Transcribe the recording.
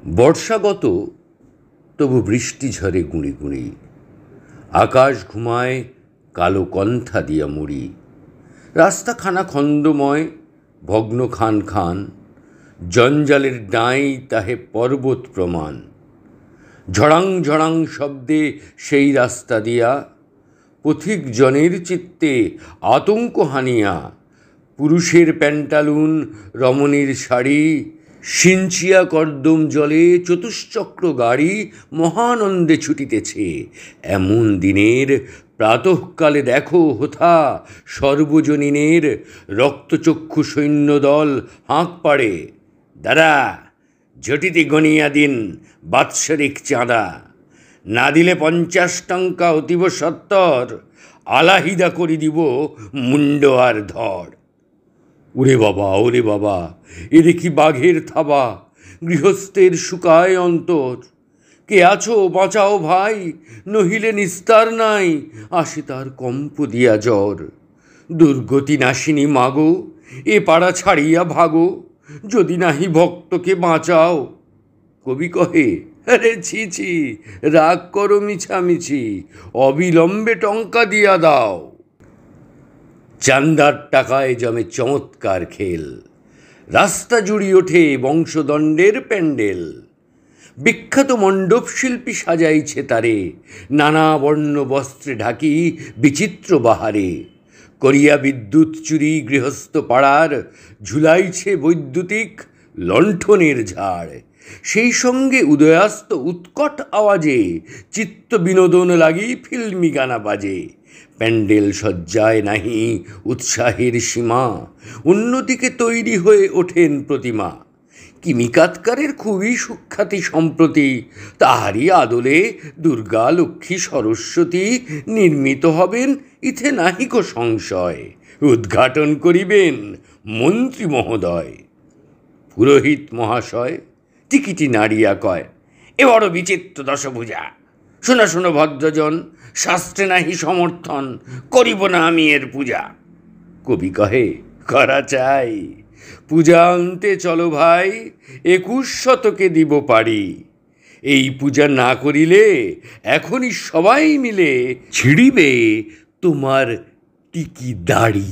বর্ষাগত, তবু বৃষ্টি ঝরে গুঁড়ি গুঁড়ি। আকাশ ঘুমায় কালো কন্থা দিয়া মুড়ি। রাস্তা খানা খন্দময়, ভগ্ন খান খান। জঞ্জালের ডাঁই তাহে পর্বত প্রমাণ। ঝড়াং ঝড়াং শব্দে সেই রাস্তা দিয়া পথিক জনের চিত্তে আতঙ্ক হানিয়া পুরুষের প্যান্টালুন, রমণীর শাড়ি, সিঞ্চিয়া কর্দম জলে চতুশ্চক্র গাড়ি মহানন্দে ছুটিতেছে। এমন দিনের প্রাতঃকালে দেখো হোথা সর্বজনীনের রক্তচক্ষু সৈন্যদল হাঁক পাড়ে, দাদা ঝটিতে গনিয়া দিন বাৎসরিক চাঁদা, না দিলে 50 টঙ্কা অতীব সত্তর, আলাহিদা করি দিব মুন্ড আর ধর। ওরে বাবা, এ দেখি বাঘের থাবা, গৃহস্থের শুকায় অন্তর। কে আছো বাঁচাও ভাই, নহিলে নিস্তার নাই, আসে তার কম্প দিয়া জ্বর। দুর্গতি নাশিনী মাগো, এ পাড়া ছাড়িয়া ভাগো, যদি নাহি ভক্তকে বাঁচাও। কবি কহে, আরে ছি ছি, রাগ করো মিছামিছি, অবিলম্বে টঙ্কা দিয়া দাও। চান্দার টাকায় জমে চমৎকার খেল, রাস্তা জুড়ি ওঠে বংশদণ্ডের প্যান্ডেল। বিখ্যাত মণ্ডপ শিল্পী সাজাইছে তারে, নানা বর্ণ বস্ত্রে ঢাকি বিচিত্র বাহারে। করিয়া বিদ্যুৎ চুরি গৃহস্থ পাড়ার, ঝুলাইছে বৈদ্যুতিক লণ্ঠনের ঝাড়। সেই সঙ্গে উদয়াস্ত উৎকট আওয়াজে চিত্ত বিনোদন লাগি ফিল্মি গানা বাজে। প্যান্ডেল সজ্জায় নাহি উৎসাহের সীমা, অন্যদিকে তৈরি হয়ে ওঠেন প্রতিমা। কিমিকাতকারের খুবই সুখ্যাতি সম্প্রতি, তাহারই আদলে দুর্গা লক্ষ্মী সরস্বতী নির্মিত হবেন, ইথে নাহিক সংশয়। উদ্ঘাটন করিবেন মন্ত্রী মহোদয়। পুরোহিত মহাশয় টিকিটি নাড়িয়া কয়, এ বড় বিচিত্র দশভুজা। শোনো শোনো ভদ্রজন, শাস্ত্রে নাহি সমর্থন, করিব না আমি এর পূজা। কবি কহে, করা চাই, পূজা আনতে চলো ভাই, 21 শতকে দিব পারি। এই পূজা না করিলে এখনই সবাই মিলে ছিঁড়িবে তোমার টিকি দাড়ি।